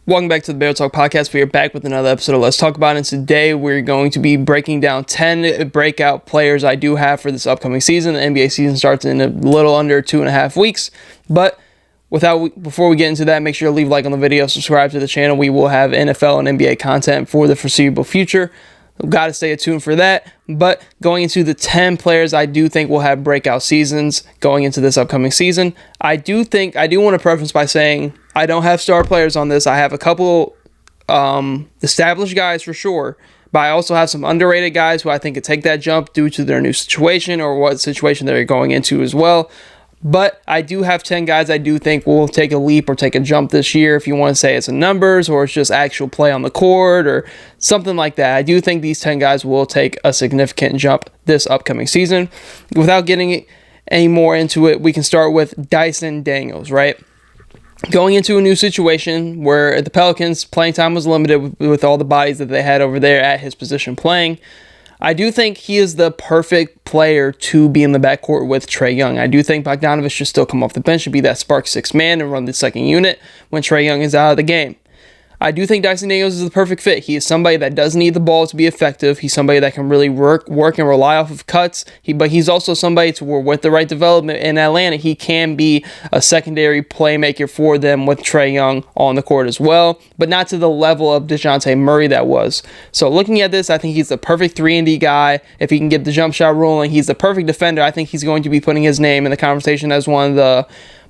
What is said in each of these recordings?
Welcome back to the Bear Talk Podcast. We are back with another episode of Let's Talk About It. And today we're going to be breaking down 10 breakout players I do have for this upcoming season. The NBA season starts in a little under 2.5 weeks. But before we get into that, make sure to leave a like on the video, subscribe to the channel. We will have NFL and NBA content for the foreseeable future. Got to stay tuned for that. But going into the 10 players I do think will have breakout seasons going into this upcoming season, I do want to preface by saying I don't have star players on this. I have a couple established guys for sure, but I also have some underrated guys who I think could take that jump due to their new situation or what situation they're going into as well. But I do have 10 guys I do think will take a leap or take a jump this year, if you want to say it's in numbers or it's just actual play on the court or something like that. I do think these 10 guys will take a significant jump this upcoming season. Without getting any more into it, we can start with Dyson Daniels, right? Going into a new situation where the Pelicans' playing time was limited with all the bodies that they had over there at his position playing, I do think he is the perfect player to be in the backcourt with Trae Young. I do think Bogdanovich should still come off the bench and be that spark sixth man and run the second unit when Trae Young is out of the game. I do think Dyson Daniels is the perfect fit. He is somebody that doesn't need the ball to be effective. He's somebody that can really work and rely off of cuts. But he's also somebody to where with the right development in Atlanta, he can be a secondary playmaker for them with Trae Young on the court as well, but not to the level of DeJounte Murray that was. So looking at this, I think he's the perfect 3-and-D guy. If he can get the jump shot rolling, he's the perfect defender. I think he's going to be putting his name in the conversation as one of the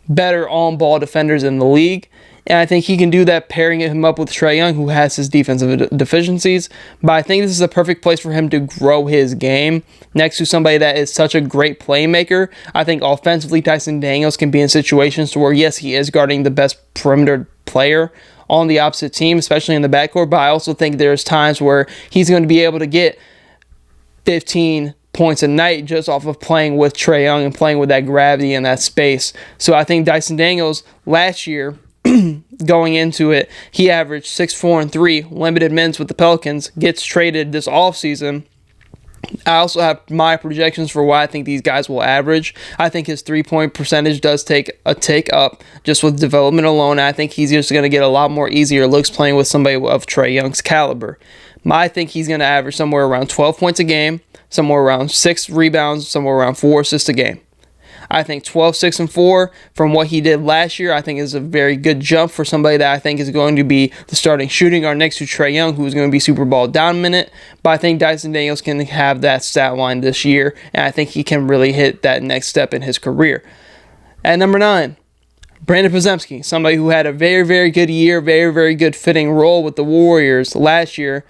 better on-ball defenders in the league. And I think he can do that pairing him up with Trae Young, who has his defensive deficiencies. But I think this is a perfect place for him to grow his game next to somebody that is such a great playmaker. I think offensively, Dyson Daniels can be in situations to where, yes, he is guarding the best perimeter player on the opposite team, especially in the backcourt. But I also think there's times where he's going to be able to get 15 points a night just off of playing with Trae Young and playing with that gravity and that space. So I think Dyson Daniels last year, going into it, he averaged 6, 4, and 3 limited minutes with the Pelicans, gets traded this offseason. I also have my projections for what I think these guys will average. I think his three-point percentage does take a tick up just with development alone. I think he's just going to get a lot more easier looks playing with somebody of Trae Young's caliber. I think he's going to average somewhere around 12 points a game, somewhere around 6 rebounds, somewhere around 4 assists a game. I think 12, 6, and 4 from what he did last year, I think is a very good jump for somebody that I think is going to be the starting shooting guard next to Trae Young, who is going to be Super Bowl dominant. But I think Dyson Daniels can have that stat line this year, and I think he can really hit that next step in his career. At number 9, Brandon Podziemski, somebody who had a very, very good year, very, very good fitting role with the Warriors last year,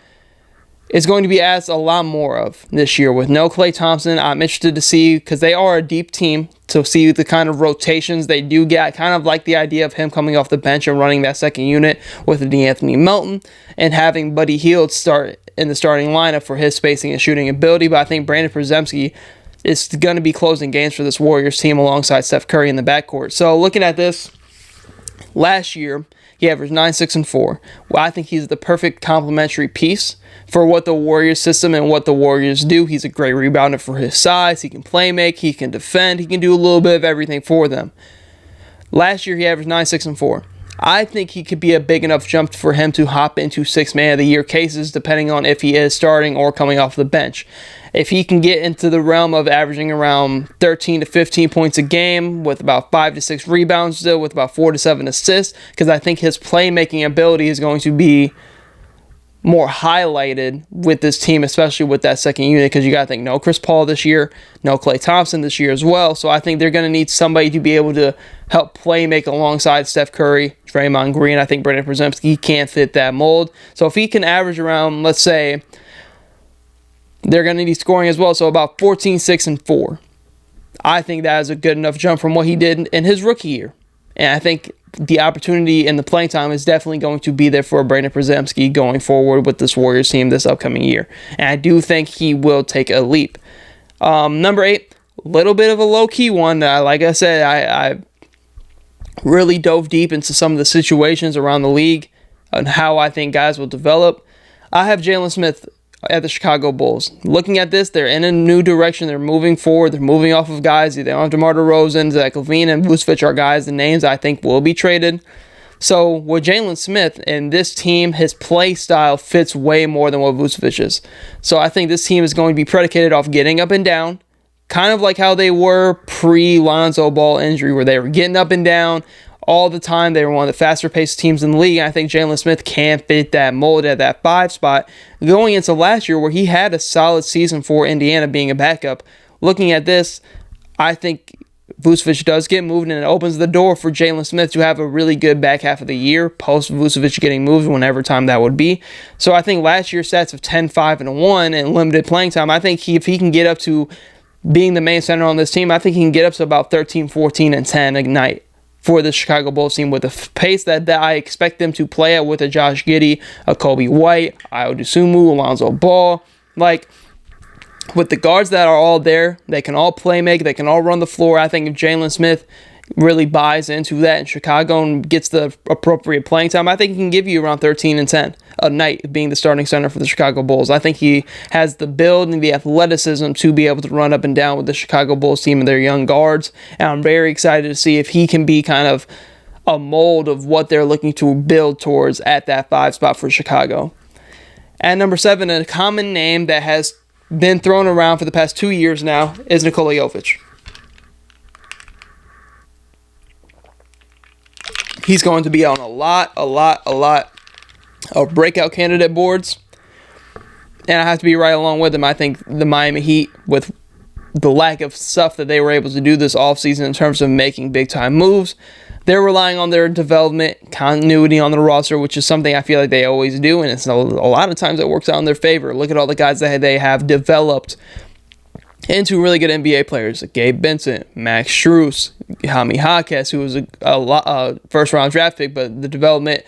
is going to be asked a lot more of this year with no Klay Thompson. I'm interested to see, because they are a deep team, to see the kind of rotations they do get. I kind of like the idea of him coming off the bench and running that second unit with DeAnthony Melton and having Buddy Hield start in the starting lineup for his spacing and shooting ability. But I think Brandon Podziemski is going to be closing games for this Warriors team alongside Steph Curry in the backcourt. So looking at this, last year, he averaged 9, 6, and 4. Well, I think he's the perfect complementary piece for what the Warriors system and what the Warriors do. He's a great rebounder for his size. He can play make. He can defend. He can do a little bit of everything for them. Last year, he averaged 9, 6, and 4. I think he could be a big enough jump for him to hop into 6 Man of the Year cases, depending on if he is starting or coming off the bench. If he can get into the realm of averaging around 13 to 15 points a game with about 5 to 6 rebounds still, with about 4 to 7 assists, because I think his playmaking ability is going to be more highlighted with this team, especially with that second unit, because you got to think no Chris Paul this year, no Klay Thompson this year as well. So I think they're going to need somebody to be able to help play make alongside Steph Curry, Draymond Green. I think Brandon Podziemski can fit that mold. So if he can average around, let's say, they're going to need scoring as well, so about 14, 6, and 4. I think that is a good enough jump from what he did in his rookie year. And I think the opportunity and the playing time is definitely going to be there for Brandon Podziemski going forward with this Warriors team this upcoming year. And I do think he will take a leap. Number 8, a little bit of a low-key one. Like I said, I really dove deep into some of the situations around the league and how I think guys will develop. I have Jalen Smith at the Chicago Bulls. Looking at this, they're in a new direction. They're moving forward. They're moving off of guys. They don't have DeMar DeRozan, Zach LaVine, and Vucevic are guys, the names I think will be traded. So with Jalen Smith and this team, his play style fits way more than what Vucevic is. So I think this team is going to be predicated off getting up and down, kind of like how they were pre-Lonzo Ball injury, where they were getting up and down all the time. They were one of the faster-paced teams in the league. And I think Jalen Smith can fit that mold at that 5 spot. Going into last year, where he had a solid season for Indiana being a backup, looking at this, I think Vucevic does get moved, and it opens the door for Jalen Smith to have a really good back half of the year post Vucevic getting moved, whenever time that would be. So I think last year's stats of 10, 5, and 1 and limited playing time, I think if he can get up to being the main center on this team, I think he can get up to about 13, 14, and 10 a night for the Chicago Bulls team with the pace that I expect them to play at with a Josh Giddey, a Kobe White, Ayo Dosunmu, Alonzo Ball. Like, with the guards that are all there, they can all play make, they can all run the floor. I think if Jalen Smith really buys into that in Chicago and gets the appropriate playing time, I think he can give you around 13 and 10 a night being the starting center for the Chicago Bulls. I think he has the build and the athleticism to be able to run up and down with the Chicago Bulls team and their young guards. And I'm very excited to see if he can be kind of a mold of what they're looking to build towards at that 5 spot for Chicago. At number 7, a common name that has been thrown around for the past 2 years now is Nikola Jovic. He's going to be on a lot of breakout candidate boards. And I have to be right along with him. I think the Miami Heat, with the lack of stuff that they were able to do this offseason in terms of making big-time moves, they're relying on their development, continuity on the roster, which is something I feel like they always do, and it's a lot of times it works out in their favor. Look at all the guys that they have developed into really good NBA players. Gabe Vincent, Max Strus, Jaime Jaquez, who was a first-round draft pick, but the development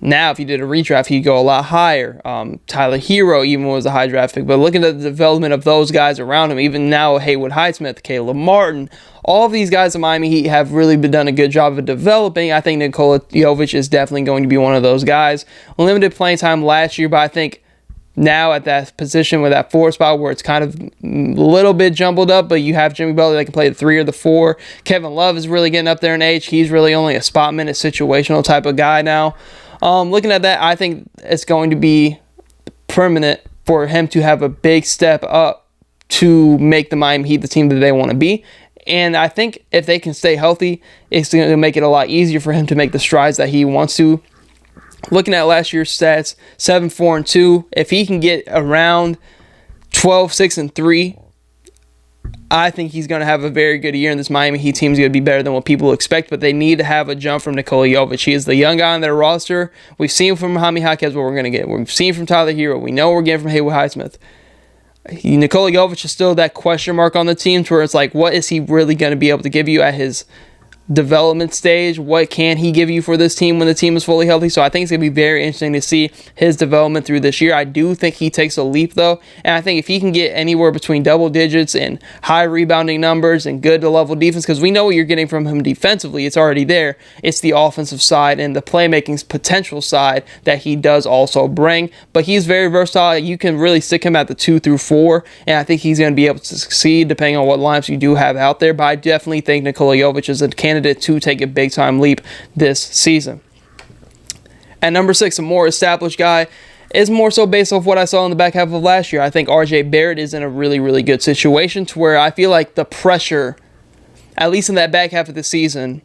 now, if you did a redraft, he'd go a lot higher. Tyler Hero even was a high draft pick. But looking at the development of those guys around him, even now Haywood Highsmith, Caleb Martin, all of these guys in Miami Heat have really done a good job of developing. I think Nikola Jovic is definitely going to be one of those guys. Limited playing time last year, but I think now at that position with that 4 spot where it's kind of a little bit jumbled up, but you have Jimmy Butler that can play the 3 or the 4. Kevin Love is really getting up there in age. He's really only a spot minute situational type of guy now. Looking at that, I think it's going to be permanent for him to have a big step up to make the Miami Heat the team that they want to be. And I think if they can stay healthy, it's going to make it a lot easier for him to make the strides that he wants to. Looking at last year's stats, 7, 4, and 2, if he can get around 12, 6, and 3, I think he's going to have a very good year, and this Miami Heat team is going to be better than what people expect, but they need to have a jump from Nikola Jovic. He is the young guy on their roster. We've seen from Jaime Jaquez what we're going to get. We've seen from Tyler Hero. We know we're getting from Haywood Highsmith. Nikola Jovic is still that question mark on the team to where it's like, what is he really going to be able to give you at his development stage? What can he give you for this team when the team is fully healthy? So I think it's going to be very interesting to see his development through this year. I do think he takes a leap though, and I think if he can get anywhere between double digits and high rebounding numbers and good level defense, because we know what you're getting from him defensively, it's already there. It's the offensive side and the playmaking potential side that he does also bring, but he's very versatile. You can really stick him at the 2 through 4, and I think he's going to be able to succeed depending on what lineups you do have out there, but I definitely think Nikola Jovic is a candidate to take a big time leap this season. At number 6, a more established guy, is more so based off what I saw in the back half of last year. I think RJ Barrett is in a really good situation to where I feel like the pressure, at least in that back half of the season,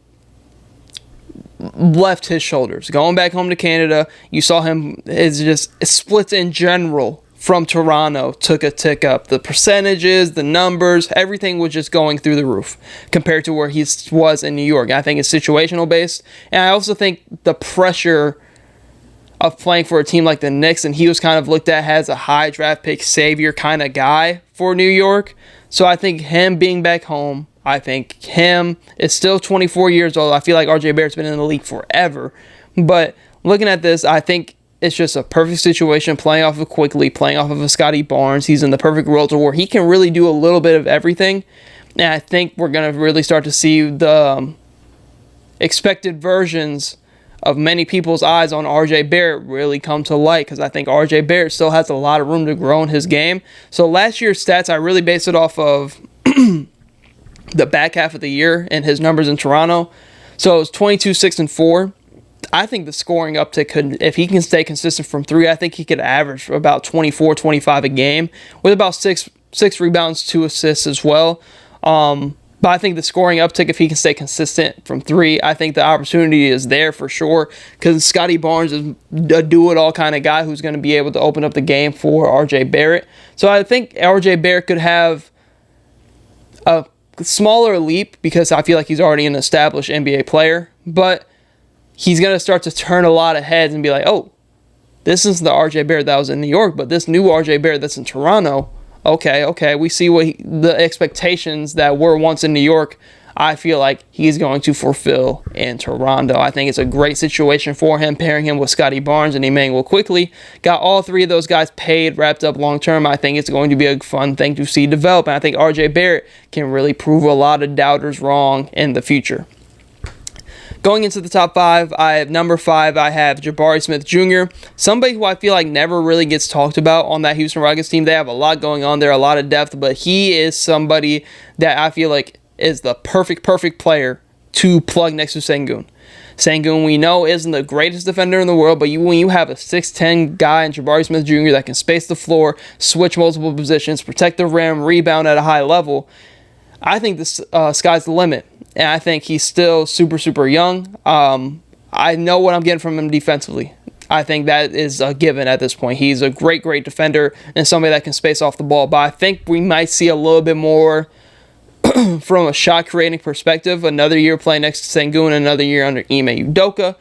left his shoulders. Going back home to Canada, you saw him, it's just splits in general from Toronto took a tick up. The percentages, the numbers, everything was just going through the roof compared to where he was in New York. I think it's situational based. And I also think the pressure of playing for a team like the Knicks, and he was kind of looked at as a high draft pick savior kind of guy for New York. So I think him being back home, I think him is still 24 years old. I feel like RJ Barrett's been in the league forever. But looking at this, I think it's just a perfect situation, playing off of Quickly, playing off of a Scotty Barnes. He's in the perfect role to where he can really do a little bit of everything. And I think we're going to really start to see the expected versions of many people's eyes on RJ Barrett really come to light, because I think RJ Barrett still has a lot of room to grow in his game. So last year's stats, I really based it off of the back half of the year and his numbers in Toronto. So it was 22, 6, and 4. I think the scoring uptick could, if he can stay consistent from 3, I think he could average about 24, 25 a game with about six rebounds, 2 assists as well. But I think the scoring uptick, if he can stay consistent from 3, I think the opportunity is there for sure, because Scotty Barnes is a do-it-all kind of guy who's going to be able to open up the game for RJ Barrett. So I think RJ Barrett could have a smaller leap because I feel like he's already an established NBA player, but he's going to start to turn a lot of heads and be like, oh, this is the RJ Barrett that was in New York, but this new RJ Barrett that's in Toronto, okay, we see what the expectations that were once in New York, I feel like he's going to fulfill in Toronto. I think it's a great situation for him, pairing him with Scotty Barnes and Emmanuel Quickley. Got all 3 of those guys paid, wrapped up long term. I think it's going to be a fun thing to see develop, and I think RJ Barrett can really prove a lot of doubters wrong in the future. Going into the top 5, I have number 5, I have Jabari Smith Jr., somebody who I feel like never really gets talked about on that Houston Rockets team. They have a lot going on there, a lot of depth, but he is somebody that I feel like is the perfect player to plug next to Sengun. Sengun, we know, isn't the greatest defender in the world, but when you have a 6'10 guy in Jabari Smith Jr. that can space the floor, switch multiple positions, protect the rim, rebound at a high level, I think this sky's the limit. And I think he's still super young. I know what I'm getting from him defensively. I think that is a given at this point. He's a great defender and somebody that can space off the ball. But I think we might see a little bit more from a shot-creating perspective. Another year playing next to Sengun, another year under Ime Udoka.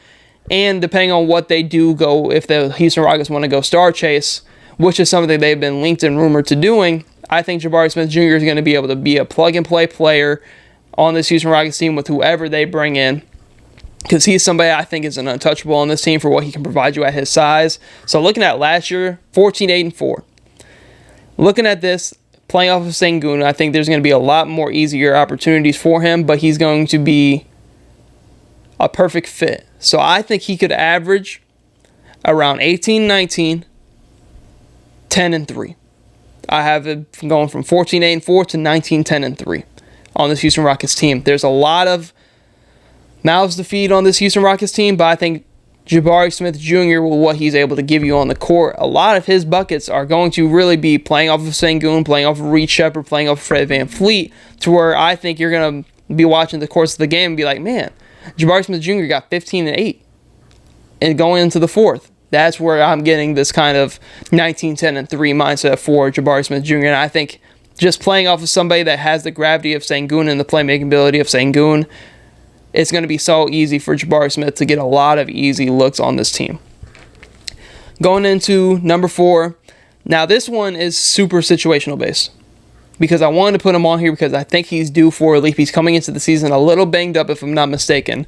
And depending on what they do go, if the Houston Rockets want to go star chase, which is something they've been linked and rumored to doing, I think Jabari Smith Jr. is going to be able to be a plug-and-play player on this Houston Rockets team with whoever they bring in, because he's somebody I think is an untouchable on this team for what he can provide you at his size. So looking at last year, 14-8-4. Looking at this, playing off of Sengun, I think there's going to be a lot more easier opportunities for him, but he's going to be a perfect fit. So I think he could average around 18-19, 10-3. I have it going from 14-8-4 to 19-10-3. On this Houston Rockets team. There's a lot of mouths to feed on this Houston Rockets team, but I think Jabari Smith Jr., with what he's able to give you on the court, a lot of his buckets are going to really be playing off of Sengun, playing off of Reed Shepherd, playing off of Fred VanVleet, to where I think you're going to be watching the course of the game and be like, man, Jabari Smith Jr. got 15-8 and going into the 4th. That's where I'm getting this kind of 19-10-3 mindset for Jabari Smith Jr., and I think just playing off of somebody that has the gravity of Sengun and the playmaking ability of Sengun, it's going to be so easy for Jabari Smith to get a lot of easy looks on this team. Going into number 4, now this one is super situational based, because I wanted to put him on here because I think he's due for a leap. He's coming into the season a little banged up, if I'm not mistaken.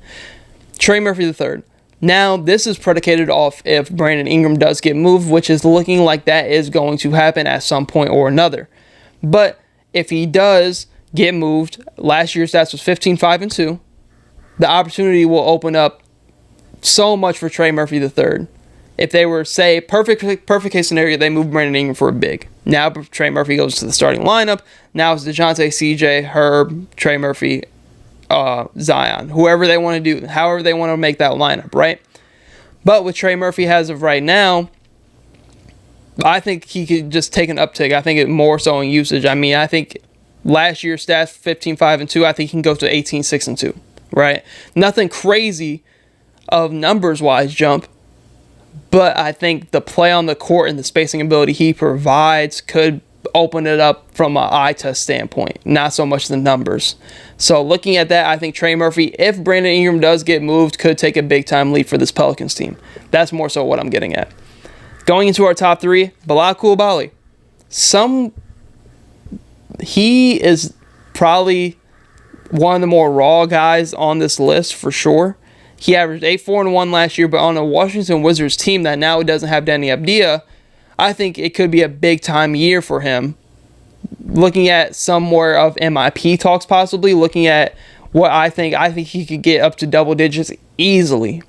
Trey Murphy III. Now, this is predicated off if Brandon Ingram does get moved, which is looking like that is going to happen at some point or another. But if he does get moved, last year's stats was 15-5-2. The opportunity will open up so much for Trey Murphy III. If they were, say, perfect case scenario, they move Brandon Ingram for a big. Now Trey Murphy goes to the starting lineup. Now it's DeJounte, CJ, Herb, Trey Murphy, Zion. Whoever they want to do, however they want to make that lineup, right? But with Trey Murphy as of right now, I think he could just take an uptick. I think it more so in usage. I mean, I think last year's stats, 15-5-2, I think he can go to 18-6-2, right? Nothing crazy of numbers-wise jump, but I think the play on the court and the spacing ability he provides could open it up from an eye test standpoint, not so much the numbers. So looking at that, I think Trey Murphy, if Brandon Ingram does get moved, could take a big-time leap for this Pelicans team. That's more so what I'm getting at. Going into our top 3, Bilal Coulibaly. He is probably one of the more raw guys on this list for sure. He averaged 8-4-1 last year, but on a Washington Wizards team that now doesn't have Danny Avdija, I think it could be a big-time year for him. Looking at some more of MIP talks possibly, looking at what I think he could get up to double digits easily.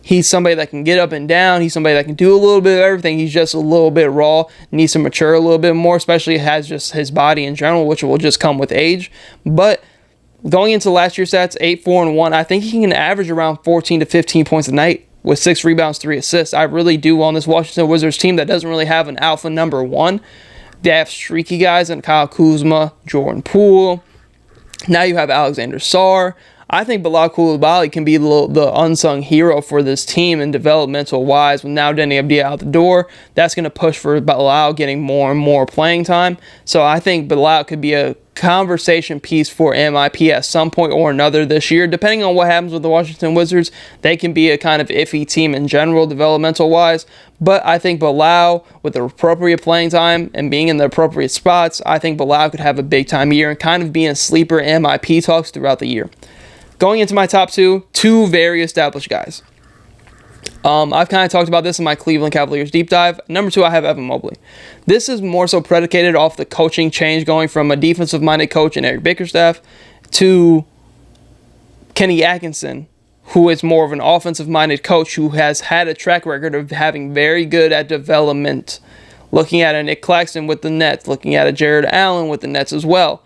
He's somebody that can get up and down. He's somebody that can do a little bit of everything. He's just a little bit raw. Needs to mature a little bit more, especially has just his body in general, which will just come with age. But Going into last year's stats, 8-4-1, I think he can average around 14 to 15 points a night with 6 rebounds, 3 assists. I really do on this Washington Wizards team that doesn't really have an alpha number one. They have streaky guys in Kyle Kuzma, Jordan Poole. Now you have Alexander Sarr. I think Bilal Coulibaly can be the unsung hero for this team and developmental wise. With now Denny Abdia out the door, that's going to push for Bilal getting more and more playing time. So I think Bilal could be a conversation piece for MIP at some point or another this year. Depending on what happens with the Washington Wizards, they can be a kind of iffy team in general, developmental wise. But I think Bilal, with the appropriate playing time and being in the appropriate spots, I think Bilal could have a big time year and kind of be in sleeper MIP talks throughout the year. Going into my top two very established guys. I've kind of talked about this in my Cleveland Cavaliers deep dive. Number 2, I have Evan Mobley. This is more so predicated off the coaching change going from a defensive-minded coach in Eric Bickerstaff to Kenny Atkinson, who is more of an offensive-minded coach who has had a track record of having very good at development. Looking at a Nick Claxton with the Nets, looking at a Jared Allen with the Nets as well.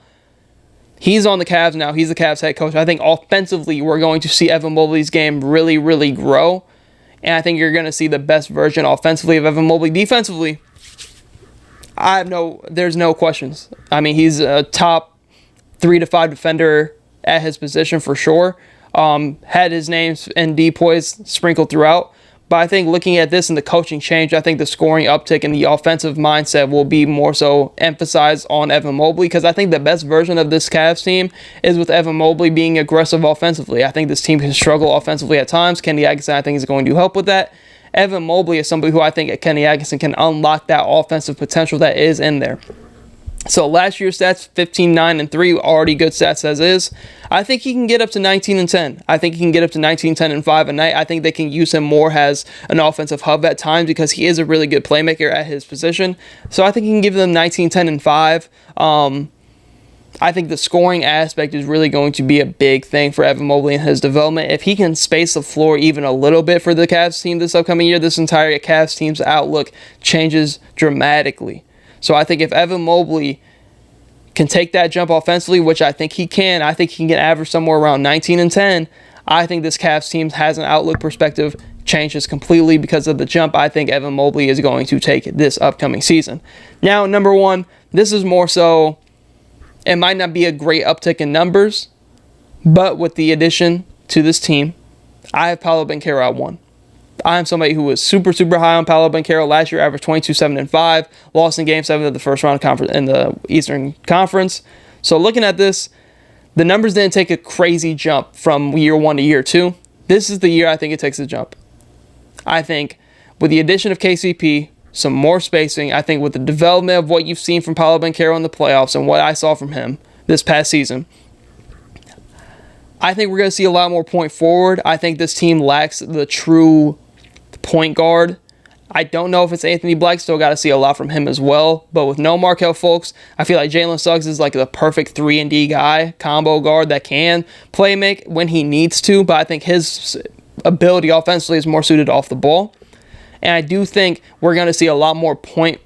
He's on the Cavs now. He's the Cavs head coach. I think offensively, we're going to see Evan Mobley's game really, really grow. And I think you're going to see the best version offensively of Evan Mobley. Defensively, there's no questions. I mean, he's a top 3 to 5 defender at his position for sure. Had his names and depoys sprinkled throughout. But I think looking at this and the coaching change, I think the scoring uptick and the offensive mindset will be more so emphasized on Evan Mobley, because I think the best version of this Cavs team is with Evan Mobley being aggressive offensively. I think this team can struggle offensively at times. Kenny Atkinson, I think, is going to help with that. Evan Mobley is somebody who I think Kenny Atkinson can unlock that offensive potential that is in there. So last year's stats, 15-9-3, already good stats as is. I think he can get up to 19-10. I think he can get up to 19-10-5 a night. I think they can use him more as an offensive hub at times because he is a really good playmaker at his position. So I think he can give them 19-10-5. I think the scoring aspect is really going to be a big thing for Evan Mobley and his development. If he can space the floor even a little bit for the Cavs team this upcoming year, this entire Cavs team's outlook changes dramatically. So I think if Evan Mobley can take that jump offensively, which I think he can, I think he can average somewhere around 19-10. I think this Cavs team has an outlook perspective changes completely because of the jump I think Evan Mobley is going to take this upcoming season. Now, number 1, this is more so, it might not be a great uptick in numbers, but with the addition to this team, I have Paolo Banchero at 1. I am somebody who was super, super high on Paolo Banchero. Last year, averaged 22-7-5, lost in Game 7 of the first round conference in the Eastern Conference. So looking at this, the numbers didn't take a crazy jump from year 1 to year 2. This is the year I think it takes a jump. I think with the addition of KCP, some more spacing, I think with the development of what you've seen from Paolo Banchero in the playoffs and what I saw from him this past season, I think we're going to see a lot more point forward. I think this team lacks the true point guard. I don't know if it's Anthony Black. Still got to see a lot from him as well. But with no Markelle Fultz, I feel like Jalen Suggs is like the perfect 3-and-D guy, combo guard that can play make when he needs to. But I think his ability offensively is more suited off the ball. And I do think we're going to see a lot more point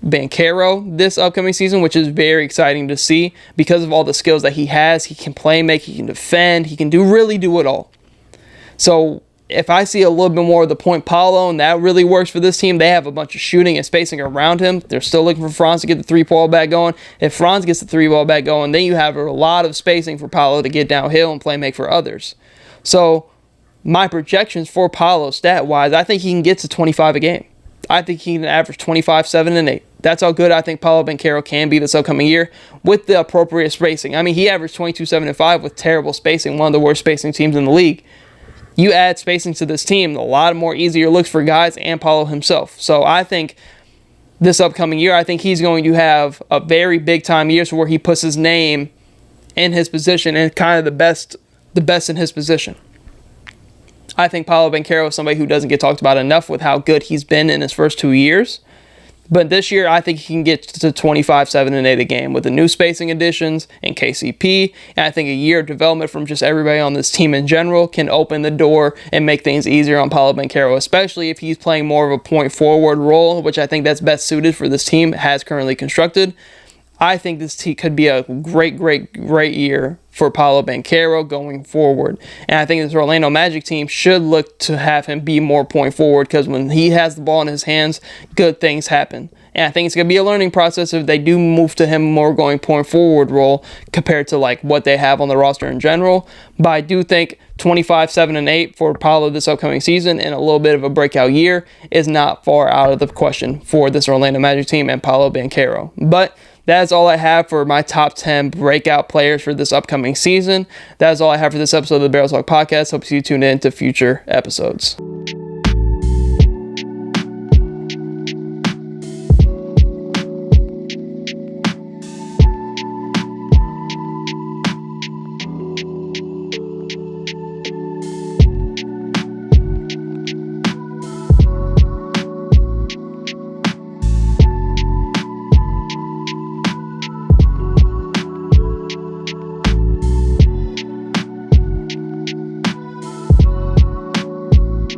Banchero this upcoming season, which is very exciting to see because of all the skills that he has. He can play make, he can defend, he can really do it all. So if I see a little bit more of the point Paolo, and that really works for this team, they have a bunch of shooting and spacing around him. They're still looking for Franz to get the 3-ball back going. If Franz gets the 3-ball back going, then you have a lot of spacing for Paolo to get downhill and play make for others. So my projections for Paolo stat-wise, I think he can get to 25 a game. I think he can average 25, 7, and 8. That's how good I think Paolo Banchero can be this upcoming year with the appropriate spacing. I mean, he averaged 22, 7, and 5 with terrible spacing, one of the worst spacing teams in the league. You add spacing to this team, a lot more easier looks for guys and Paolo himself. So I think this upcoming year, I think he's going to have a very big-time year where he puts his name in his position and kind of the best in his position. I think Paolo Banchero is somebody who doesn't get talked about enough with how good he's been in his first 2 years. But this year, I think he can get to 25, 7, and 8 a game with the new spacing additions and KCP. And I think a year of development from just everybody on this team in general can open the door and make things easier on Paolo Banchero, especially if he's playing more of a point forward role, which I think that's best suited for this team has currently constructed. I think this team could be a great, great, great year for Paolo Banchero going forward. And I think this Orlando Magic team should look to have him be more point forward, because when he has the ball in his hands, good things happen. And I think it's going to be a learning process if they do move to him more going point forward role compared to like what they have on the roster in general. But I do think 25, 7, and 8 for Paolo this upcoming season and a little bit of a breakout year is not far out of the question for this Orlando Magic team and Paolo Banchero. But that is all I have for my top 10 breakout players for this upcoming season. That is all I have for this episode of the Barrel Talk Podcast. Hope you tune in to future episodes.